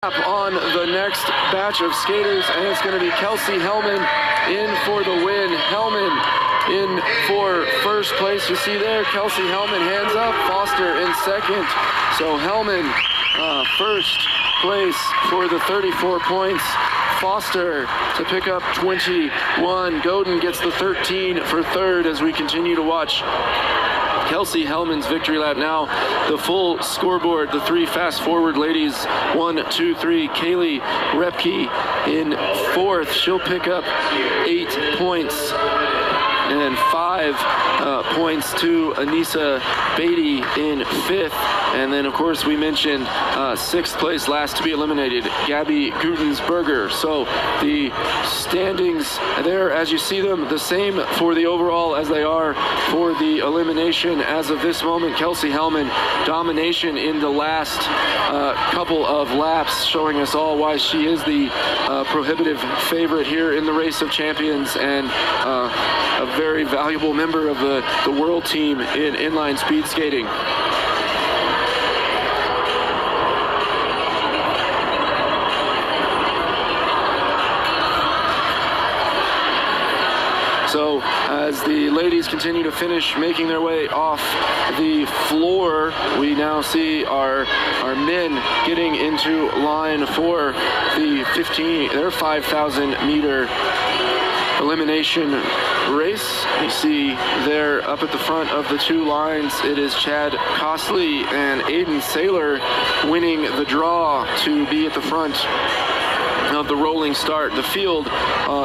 On the next batch of skaters, and it's going to be Kelsey Hellman in for the win. Hellman in for first place. You see there, Kelsey Hellman hands up, Foster in second. So Hellman first place for the 34 points. Foster to pick up 21. Godin gets the 13 for third as we continue to watch Kelsey Hellman's victory lap. Now the full scoreboard, the three fast forward ladies, 1, 2, 3. Kaylee Repke in fourth. She'll pick up 8 points and 5 points to Anissa Beatty in fifth. And then, of course, we mentioned sixth place, last to be eliminated, Gabby Gutensberger. So the standings there, as you see them, the same for the overall as they are for the elimination. As of this moment, Kelsey Hellman, domination in the last couple of laps, showing us all why she is the prohibitive favorite here in the Race of Champions, and a very valuable member of the world team in inline speed skating. So as the ladies continue to finish making their way off the floor, we now see our men getting into line for their 5,000 meter elimination race. You see there up at the front of the two lines, it is Chad Costley and Aiden Saylor winning the draw to be at the front of the rolling start. The field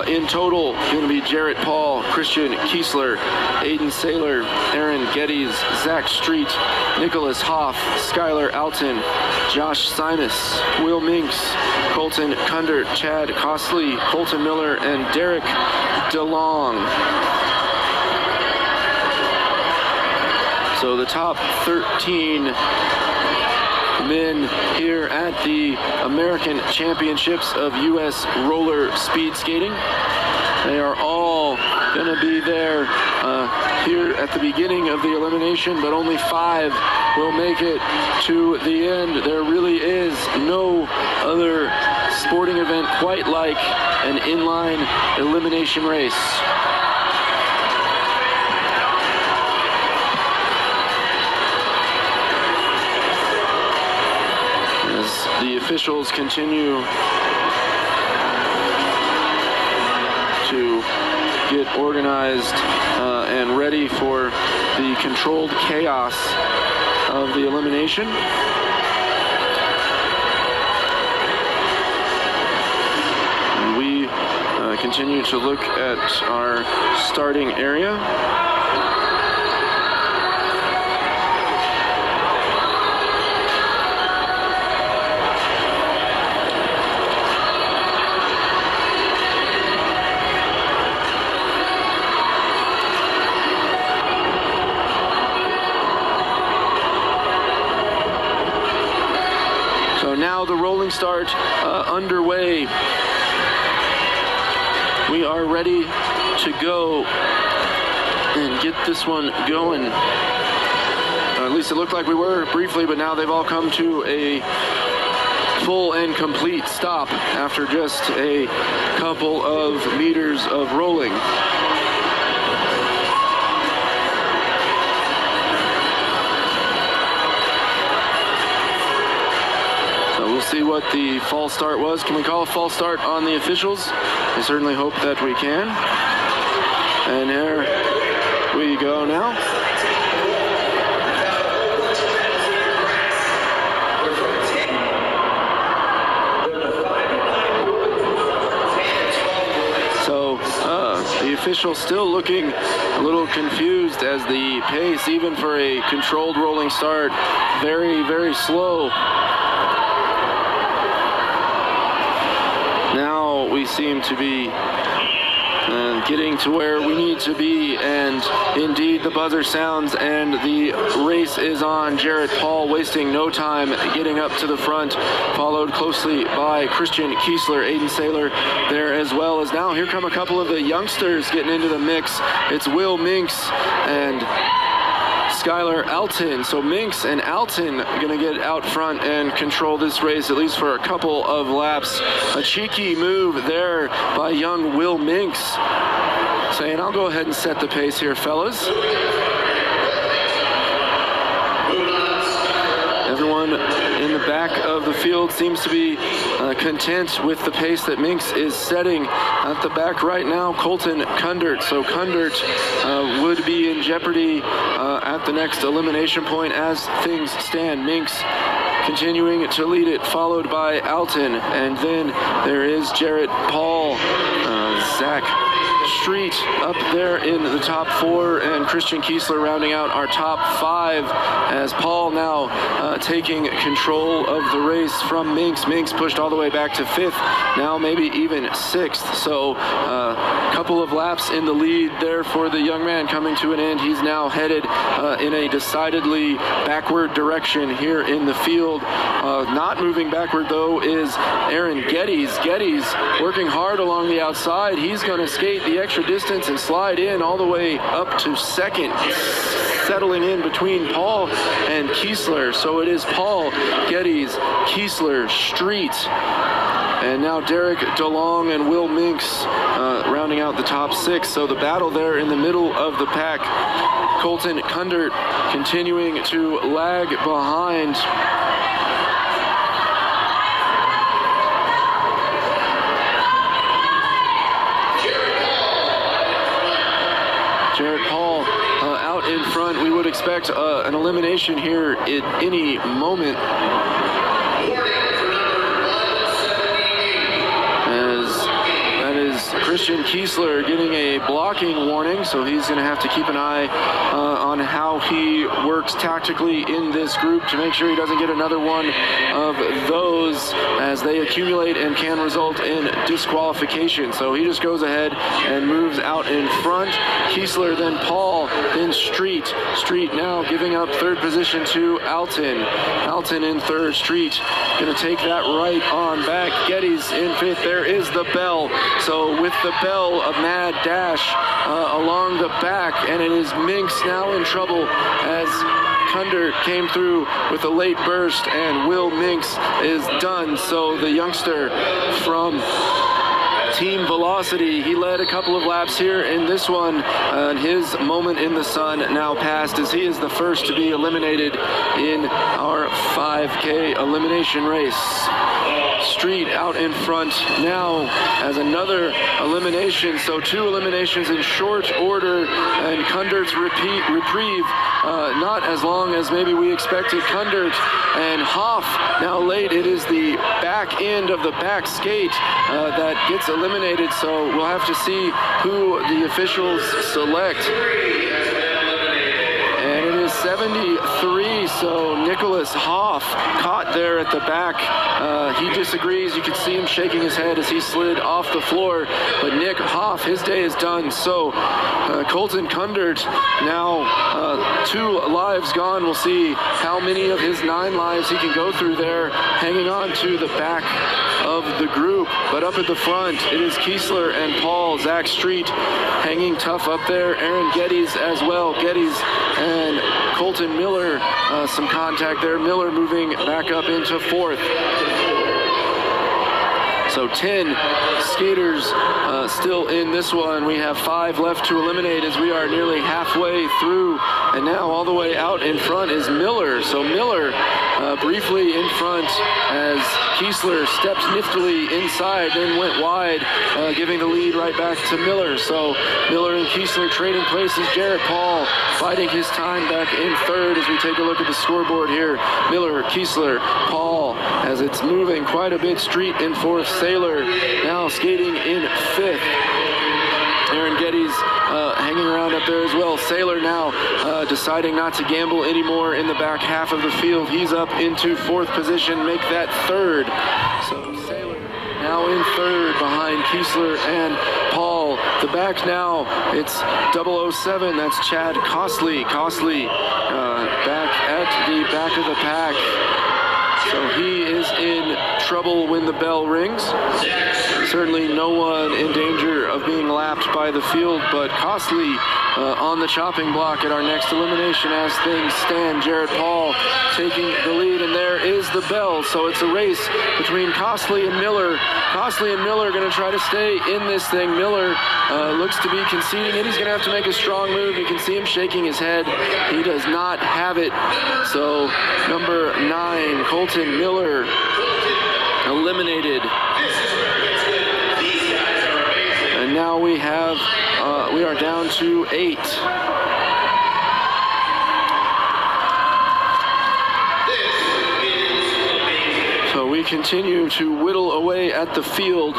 in total going to be Jarrett Paul, Christian Kiesler, Aiden Saylor, Aaron Geddes, Zach Street, Nicholas Hoff, Skylar Alton, Josh Simus, Will Minks, Colton Kundert, Chad Costley, Colton Miller, and Derek DeLong. So the top 13 men here at the American Championships of U.S. Roller Speed Skating. They are all going to be there here at the beginning of the elimination, but only 5 will make it to the end. There really is no other sporting event quite like an inline elimination race. The officials continue to get organized and ready for the controlled chaos of the elimination. And we continue to look at our starting area. Now the rolling start underway. We are ready to go and get this one going. At least it looked like we were briefly, but now they've all come to a full and complete stop after just a couple of meters of rolling. We'll see what the false start was. Can we call a false start on the officials? I certainly hope that we can. And here we go now. So the official still looking a little confused as the pace, even for a controlled rolling start, very, very slow. Now we seem to be getting to where we need to be, and indeed the buzzer sounds and the race is on. Jarrett Paul wasting no time getting up to the front, followed closely by Christian Kiesler, Aiden Saylor there as well. As now here come a couple of the youngsters getting into the mix. It's Will Minks and Skylar Alton. So Minx and Alton going to get out front and control this race, at least for a couple of laps. A cheeky move there by young Will Minx, saying, I'll go ahead and set the pace here, fellas. Everyone in the back of the field seems to be content with the pace that Minx is setting. At the back right now, Colton Kundert. So Kundert would be in jeopardy at the next elimination point as things stand. Minx continuing to lead it, followed by Alton. And then there is Jarrett Paul, Zach Street up there in the top 4, and Christian Kiesler rounding out our top 5 as Paul now taking control of the race from Minx. Minx pushed all the way back to 5th, now maybe even 6th. So a couple of laps in the lead there for the young man coming to an end. He's now headed in a decidedly backward direction here in the field. Not moving backward though is Aaron Geddes. Geddes working hard along the outside. He's going to skate the extra distance and slide in all the way up to 2nd, settling in between Paul and Kiesler. So it is Paul, Geddes, Kiesler, Street, and now Derek DeLong and Will Minx rounding out the top 6. So the battle there in the middle of the pack. Colton Kundert continuing to lag behind. Jarrett Paul out in front. We would expect an elimination here at any moment. As that is Christian Kiesler getting a blocking warning, so he's going to have to keep an eye on how he works tactically in this group to make sure he doesn't get another one of those as they accumulate and can result in disqualification. So he just goes ahead and moves out in front. Kiesler, then Paul, then Street. Street now giving up 3rd position to Alton. Alton in 3rd. Street going to take that right on back. Geddes in 5th. There is the bell. So with the bell, a mad dash along the back, and it is Minx now in trouble as Kundert came through with a late burst, and Will Minx is done. So the youngster from Team Velocity, he led a couple of laps here in this one, and his moment in the sun now passed as he is the first to be eliminated in our 5K elimination race. Street out in front now as another elimination, so 2 eliminations in short order, and Kundert's reprieve not as long as maybe we expected. Kundert and Hoff now late. It is the back end of the back skate that gets eliminated, so we'll have to see who the officials select. And it is 73, so Nicholas Hoff caught there at the back. He disagrees. You can see him shaking his head as he slid off the floor. But Nick Hoff, his day is done. So Colton Kundert now 2 lives gone. We'll see how many of his 9 lives he can go through there, hanging on to the back of the group. But up at the front, it is Kiesler and Paul. Zach Street hanging tough up there. Aaron Geddes as well. Geddes and Colton Miller, some contact there. Miller moving back up into 4th. So 10 skaters still in this one. We have 5 left to eliminate as we are nearly halfway through. And now all the way out in front is Miller. So Miller briefly in front as Kiesler stepped niftily inside, then went wide, giving the lead right back to Miller. So Miller and Kiesler trading places. Jarrett Paul fighting his time back in 3rd as we take a look at the scoreboard here. Miller, Kiesler, Paul, as it's moving quite a bit. Street in 4th. Saylor now skating in 5th. Aaron Geddes hanging around up there as well. Saylor now deciding not to gamble anymore in the back half of the field. He's up into 4th position, make that 3rd. So Saylor now in 3rd behind Kiesler and Paul. The back now, it's 007, that's Chad Costley. Costley back at the back of the pack. So he is in trouble when the bell rings. Certainly no one in danger of being lapped by the field, but Costley on the chopping block at our next elimination as things stand. Jared Paul taking the lead, and there is the bell. So it's a race between Costley and Miller. Costley and Miller are going to try to stay in this thing. Miller looks to be conceding it. He's going to have to make a strong move. You can see him shaking his head. He does not have it. So number 9, Colton Miller, eliminated. And now we are down to 8. So we continue to whittle away at the field.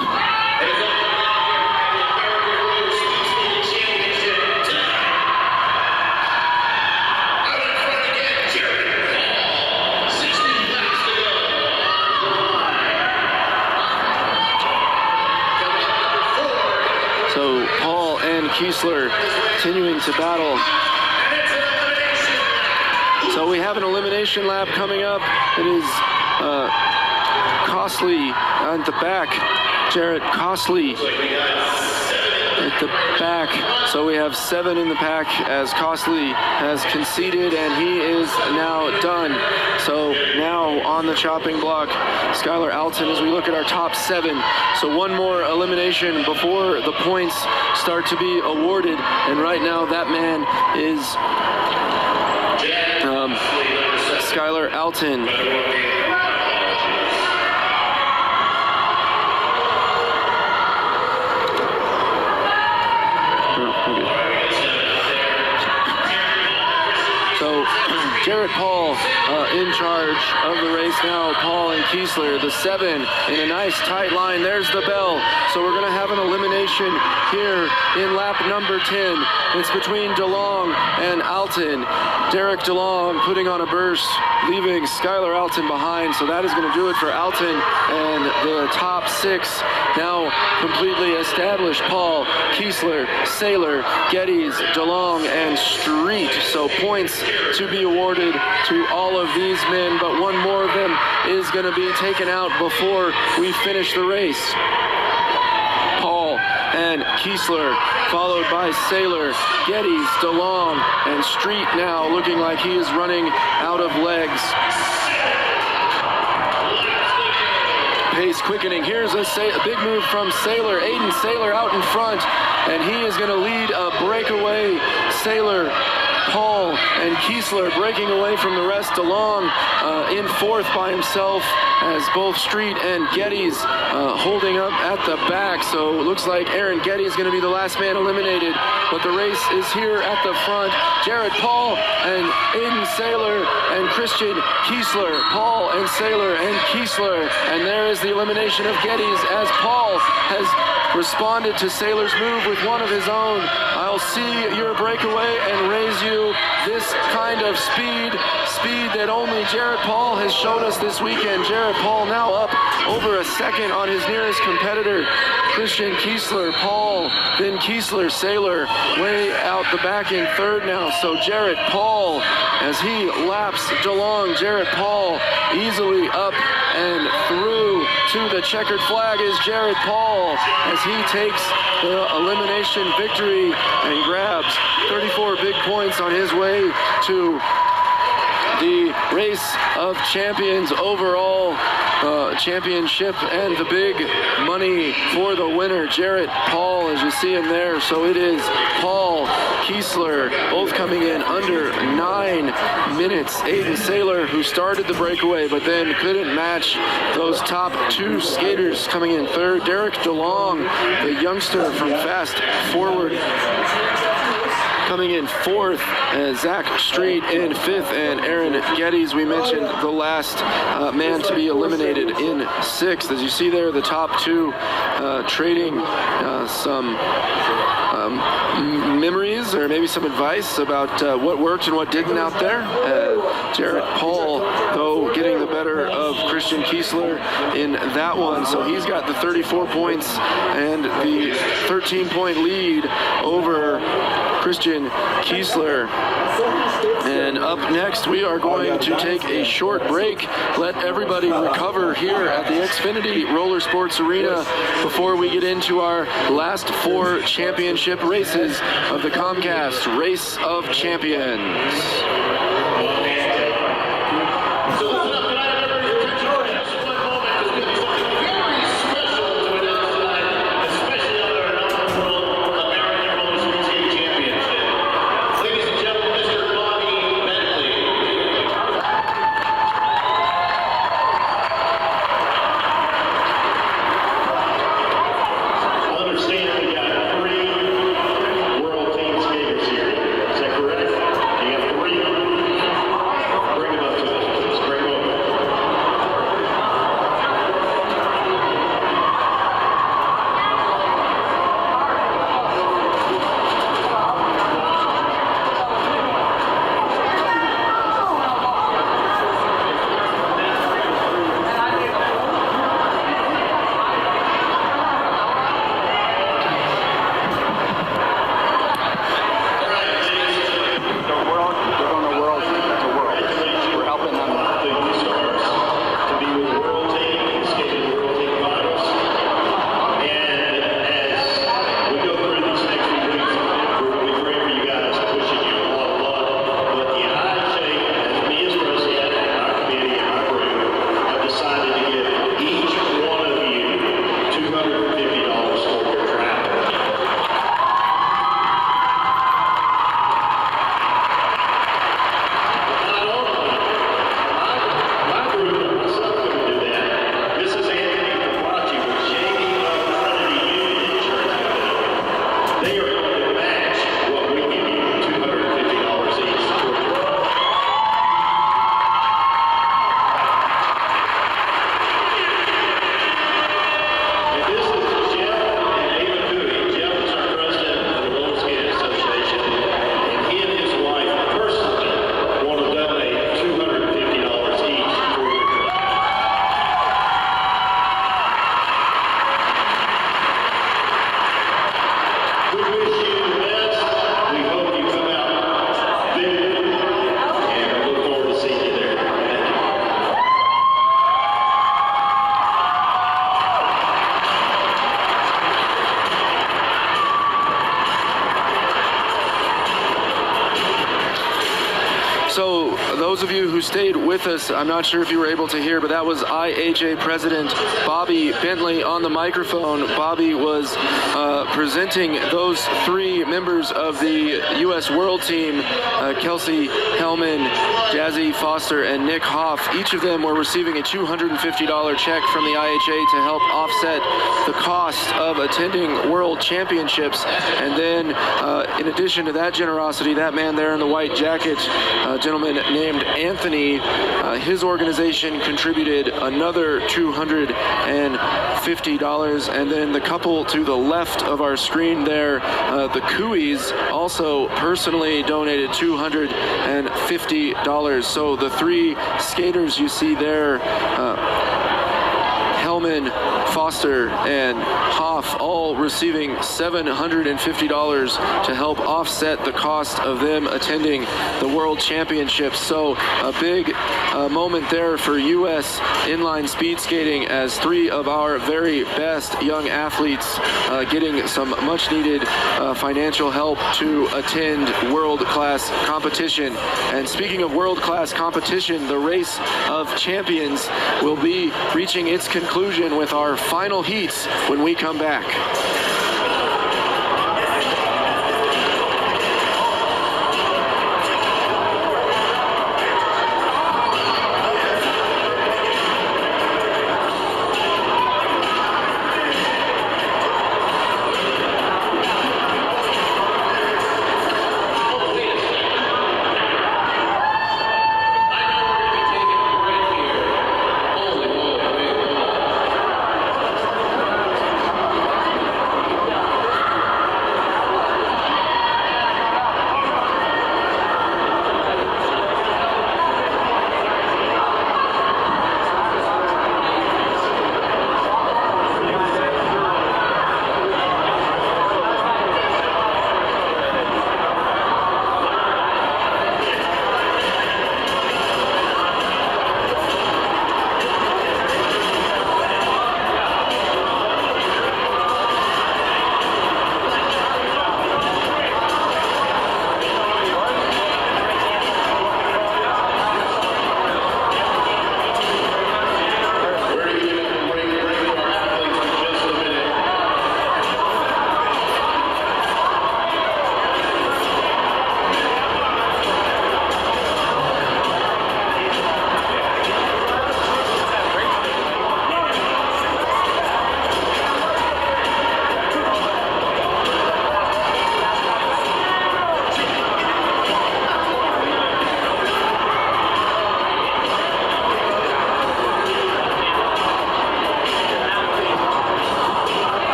So Paul and Kiesler continuing to battle. So we have an elimination lap coming up. It is Costley at the back. Jarrett Costley at the back. So we have 7 in the pack as Costley has conceded, and he is now done. So now on the chopping block, Skylar Alton, as we look at our top 7. So one more elimination before the points start to be awarded. And right now that man is Skylar Alton. So Jared Paul in charge of the race now. Paul and Kiesler, the 7 in a nice tight line. There's the bell. So we're going to have an elimination here in lap number 10. It's between DeLong and Alton. Derek DeLong putting on a burst, leaving Skylar Alton behind. So that is going to do it for Alton, and the top 6 now completely established. Paul, Kiesler, Saylor, Geddes, DeLong, and Street. So points to be awarded to all of these men, but one more of them is going to be taken out before we finish the race. Paul and Kiesler, followed by Saylor, Geddes, DeLong, and Street now looking like he is running out of legs. Pace quickening. Here's a big move from Saylor. Aiden Saylor out in front, and he is going to lead a breakaway. Saylor, Paul, and Kiesler breaking away from the rest. DeLong in 4th by himself, as both Street and Geddes holding up at the back. So it looks like Aaron Geddes is going to be the last man eliminated, but the race is here at the front. Jared Paul and Aiden Saylor and Christian Kiesler. Paul and Saylor and Kiesler, and there is the elimination of Geddes as Paul has responded to Saylor's move with one of his own. I'll see your breakaway and raise you this kind of speed that only Jared Paul has shown us this weekend. Jared Paul now up over a second on his nearest competitor, Christian Kiesler. Paul, then Kiesler, Saylor way out the back in 3rd now. So Jared Paul, as he laps DeLong, Jared Paul easily up and through to the checkered flag is Jared Paul, as he takes the elimination victory and grabs 34 big points on his way to the Race of Champions overall championship and the big money for the winner, Jared Paul, as you see him there. So it is Paul, Kiesler, both coming in under 9 minutes. Aiden Saylor, who started the breakaway but then couldn't match those top 2 skaters, coming in 3rd. Derek DeLong, the youngster from Fast Forward, coming in 4th, Zach Street in 5th, and Aaron Geddes, we mentioned, the last man to be eliminated in 6th. As you see there, the top 2 trading some memories or maybe some advice about what worked and what didn't out there. Jared Paul, though, getting the better of Christian Kiesler in that one. So he's got the 34 points and the 13-point lead over Christian Kiesler. And And up next, we are going to take a short break, let everybody recover here at the Xfinity Roller Sports Arena before we get into our last 4 championship races of the Comcast Race of Champions. So those of you who stayed with us, I'm not sure if you were able to hear, but that was IHA President Bobby Bentley on the microphone. Bobby was presenting those 3 members of the U.S. World Team, Kelsey Hellman, Jazzy Foster, and Nick Hoff. Each of them were receiving a $250 check from the IHA to help offset the cost of attending World Championships. And then, in addition to that generosity, that man there in the white jacket, a gentleman named Anthony, his organization contributed another $250. And then the couple to the left of our screen there, the Cooeys, also personally donated $250. So the 3 skaters you see there, Hellman, Foster, and Hoff, all receiving $750 to help offset the cost of them attending the World Championships. So a big moment there for U.S. inline speed skating, as 3 of our very best young athletes getting some much-needed financial help to attend world-class competition. And speaking of world-class competition, the Race of Champions will be reaching its conclusion with our final heats when we come back.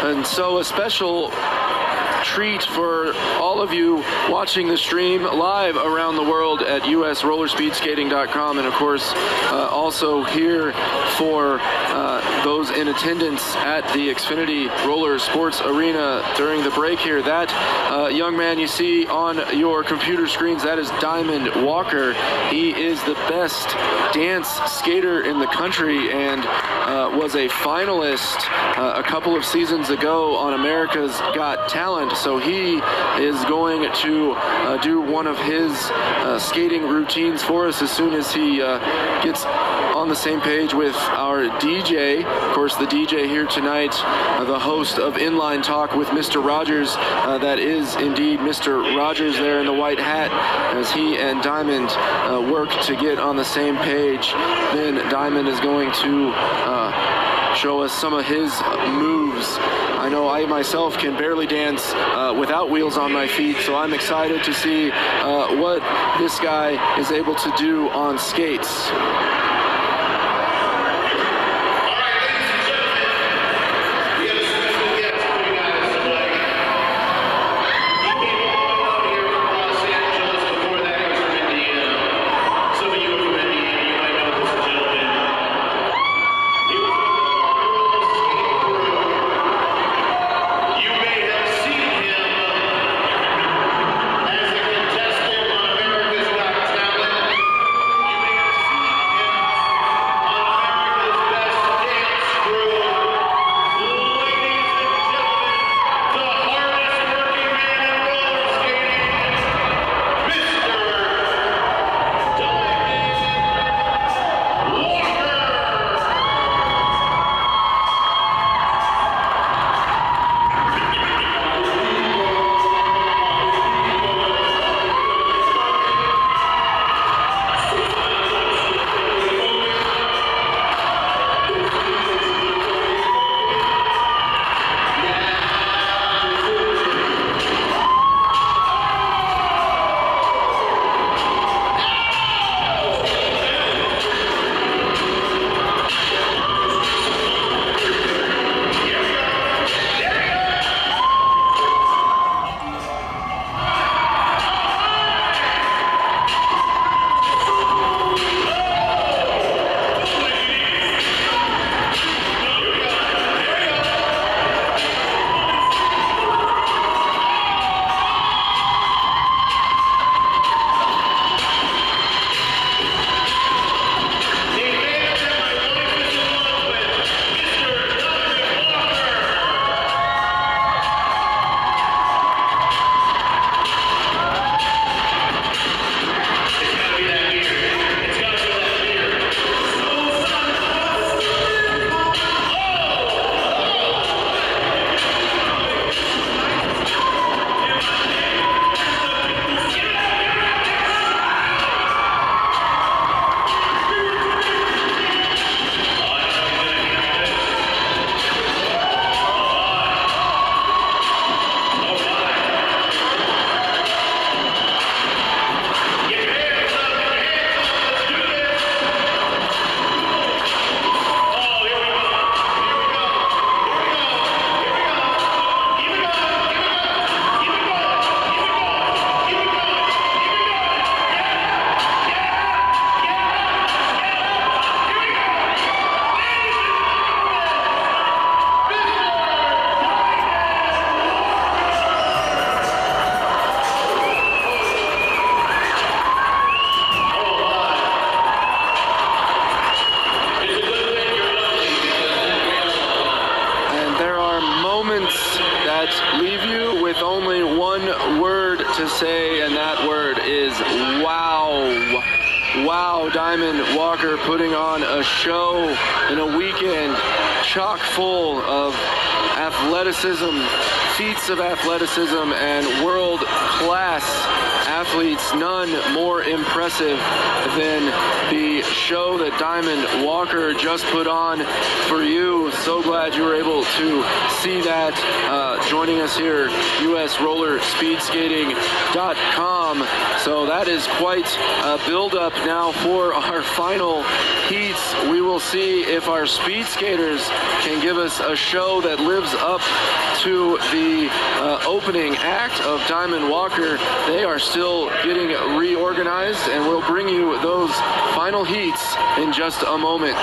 And so a special treat for all of you watching the stream live around the world at usrollerspeedskating.com, and of course also here for those in attendance at the Xfinity Roller Sports Arena during the break here. That young man you see on your computer screens, that is Diamond Walker. He is the best dance skater in the country and was a finalist a couple of seasons ago on America's Got Talent. So he is going to do one of his skating routines for us as soon as he gets on the same page with our DJ. Of course, the DJ here tonight, the host of Inline Talk with Mr. Rogers. That is indeed Mr. Rogers there in the white hat, as he and Diamond work to get on the same page. Then Diamond is going to show us some of his moves. I know I myself can barely dance without wheels on my feet, so I'm excited to see what this guy is able to do on skates. Leave you with only one word to say, and that word is wow. Wow, Diamond Walker putting on a show in a weekend chock full of athleticism, feats of athleticism, and world-class athletes. None more impressive than the show that Diamond Walker just put on for you. So glad you were able to see that. Joining us here, usrollerspeedskating.com. So that is quite a build-up now for our final heats. We will see if our speed skaters can give us a show that lives lives up to the opening act of Diamond Walker. They are still getting reorganized, and we'll bring you those final heats in just a moment.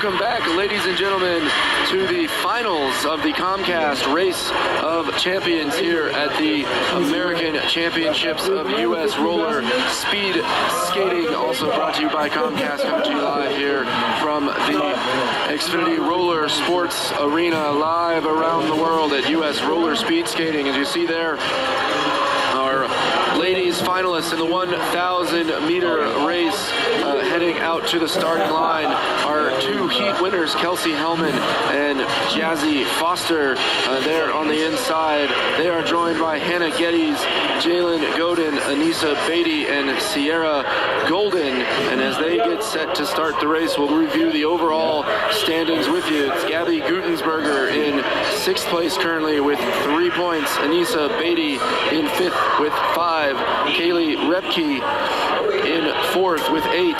Welcome back, ladies and gentlemen, to the finals of the Comcast Race of Champions here at the American Championships of U.S. Roller Speed Skating, also brought to you by Comcast, coming to you live here from the Xfinity Roller Sports Arena, live around the world at U.S. Roller Speed Skating. As you see there, our ladies finalists in the 1,000 meter race heading out to the starting line. Our two heat winners, Kelsey Hellman and Jazzy Foster, there on the inside. They are joined by Hannah Geddes, Jalen Godin, Anissa Beatty, and Sierra Golden. And as they get set to start the race, we'll review the overall standings with you. It's Gabby Gutensberger in 6th place currently with 3 points. Anissa Beatty in 5th with 5. Kaylee Repke in 4th with 8.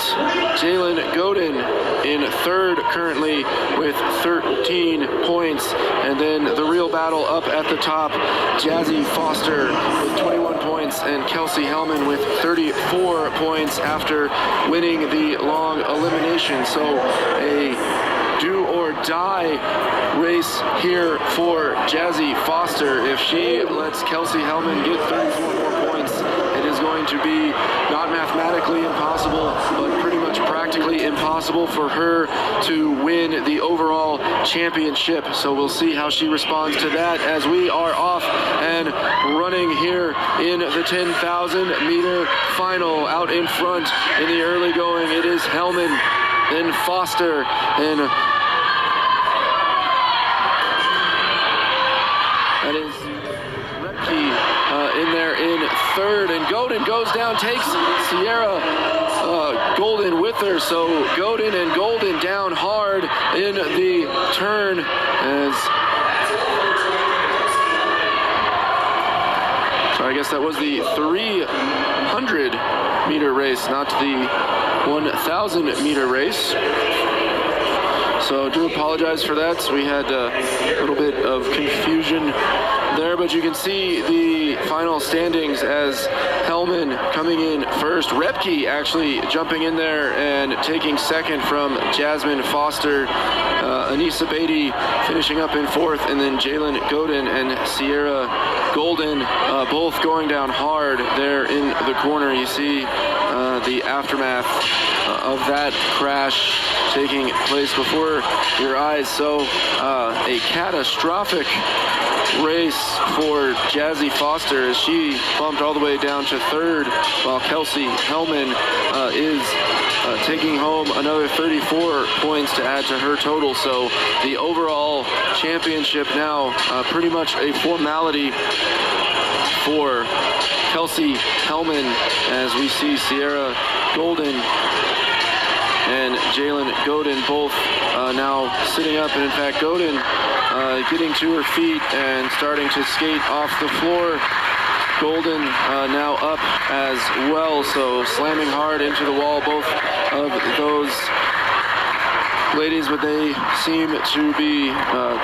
Jalen Godin in 3rd currently with 13 points. And then the real battle up at the top, Jazzy Foster with 21 points and Kelsey Hellman with 34 points after winning the long elimination. So a do or die race here for Jazzy Foster. If she lets Kelsey Hellman get 34 more points, it is going to be not mathematically impossible, but pretty much practically impossible for her to win the overall championship. So we'll see how she responds to that as we are off and running here in the 10,000 meter final. Out in front in the early going, it is Hellman, then Foster, and that is Repke in there in 3rd, and Godin goes down, takes Sierra Golden with her. So Godin and Golden down hard in the turn as so I guess that was the 300 meter race, not the 1,000 meter race. So I do apologize for that. We had a little bit of confusion there, but you can see the final standings as Hellman coming in first. Repke actually jumping in there and taking second from Jasmine Foster. Anissa Beatty finishing up in 4th, and then Jalen Godin and Sierra Golden both going down hard there in the corner. You see the aftermath of that crash taking place before your eyes. So a catastrophic race for Jazzy Foster as she bumped all the way down to 3rd, while Kelsey Hellman is taking home another 34 points to add to her total. So the overall championship now pretty much a formality for Kelsey Hellman, as we see Sierra Golden and Jalen Godin both now sitting up, and in fact Godin getting to her feet and starting to skate off the floor. Golden now up as well, so slamming hard into the wall, both of those ladies, but they seem to be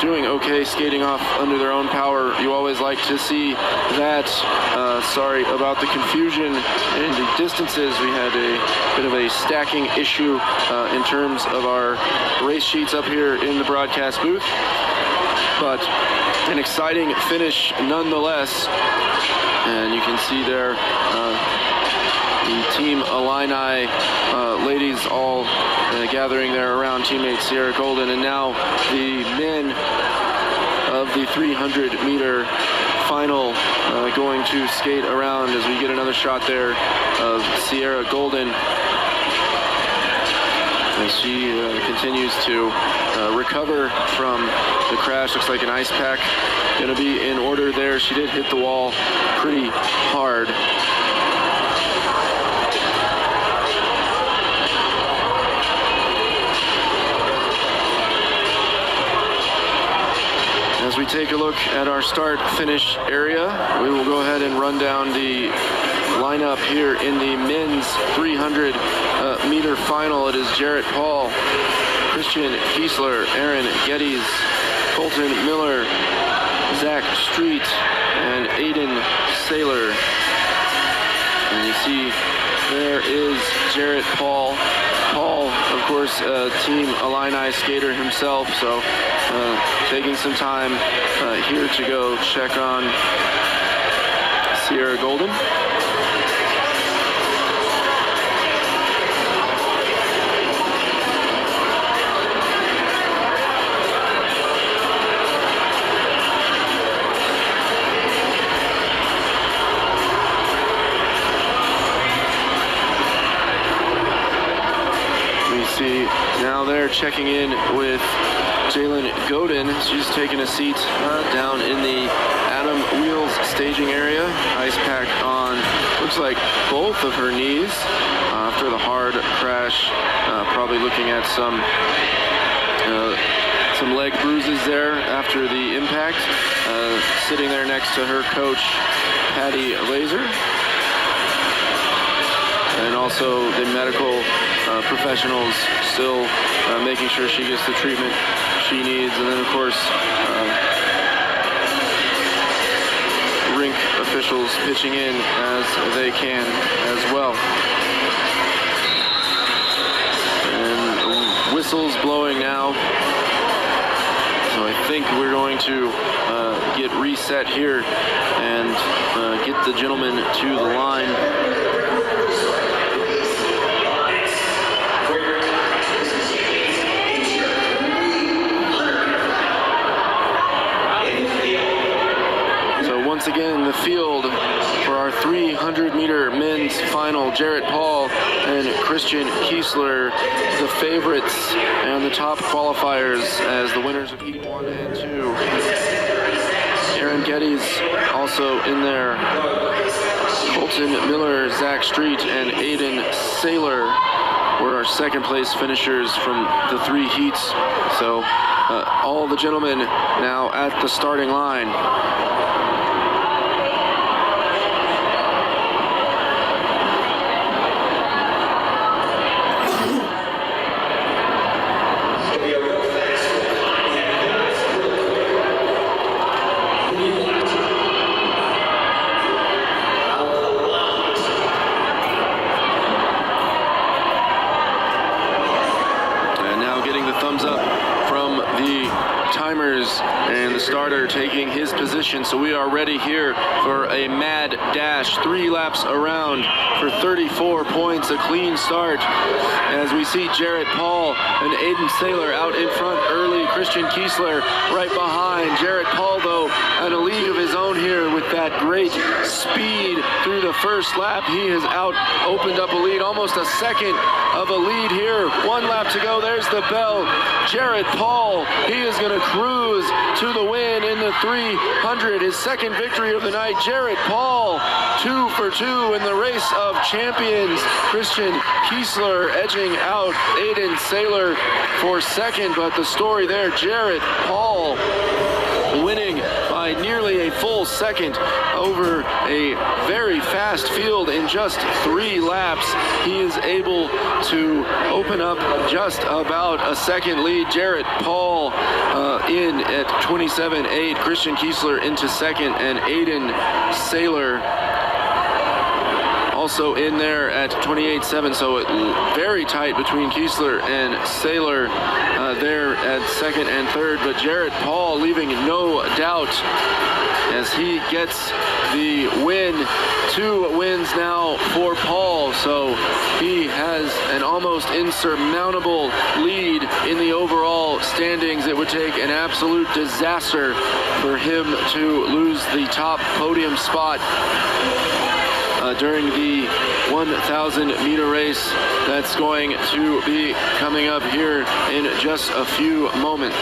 doing okay, skating off under their own power. You always like to see that. Sorry about the confusion in the distances. We had a bit of a stacking issue in terms of our race sheets up here in the broadcast booth, but an exciting finish nonetheless. And you can see there the Team Illini ladies all gathering there around teammate Sierra Golden. And now the men of the 300 meter final going to skate around as we get another shot there of Sierra Golden as she continues to recover from the crash. Looks like an ice pack going to be in order there. She did hit the wall pretty hard. As we take a look at our start-finish area, we will go ahead and run down the lineup here in the men's 300 meter final. It is Jarrett Paul, Christian Kiesler, Aaron Geddes, Colton Miller, Zach Street, and Aiden Saylor. And you see there is Jarrett Paul. Paul, of of course, Team Illini skater himself, so taking some time here to go check on Sierra Golden. Now they're checking in with Jalen Godin. She's taking a seat down in the Adam Wheels staging area. Ice pack on, looks like both of her knees after the hard crash. Probably looking at some leg bruises there after the impact. Sitting there next to her coach, Patty Laser. And also the medical professionals still making sure she gets the treatment she needs. And then, of course, rink officials pitching in as they can as well. And whistles blowing now. So I think we're going to get reset here and get the gentleman to the line. Once again, the field for our 300-meter men's final, Jarrett Paul and Christian Kiesler, the favorites and the top qualifiers as the winners of Heat 1 and 2. Aaron Geddes also in there. Colton Miller, Zach Street, and Aiden Saylor were our second place finishers from the 3 heats. So all the gentlemen now at the starting line. And the starter taking his position, so we are ready here for a mad dash, 3 laps around for 34 points, a clean start as we see Jarrett Paul and Aiden Saylor out in front early. Christian Kiesler right behind. Jarrett Paul, though, at a league of his own here with that great speed through the first lap. He has opened up a lead, almost a second of a lead here. 1 lap to go. There's the bell. Jarrett Paul, he is going to cruise to the win in the 300, his second victory of the night. Jarrett Paul, 2 for 2 in the race of champions. Christian Kiesler edging out Aiden Saylor for second, but the story there, Jarrett Paul winning by nearly a full second over a very fast field in just 3 laps. He is able to open up just about a second lead. Jarrett Paul in at 27.8, Christian Kiesler into second, and Aiden Saylor also in there at 28.7, so very tight between Kiesler and Saylor there at second and third, but Jarrett Paul leaving no doubt as he gets the win. 2 wins now for Paul, so he has an almost insurmountable lead in the overall standings. It would take an absolute disaster for him to lose the top podium spot during the 1,000 meter race that's going to be coming up here in just a few moments.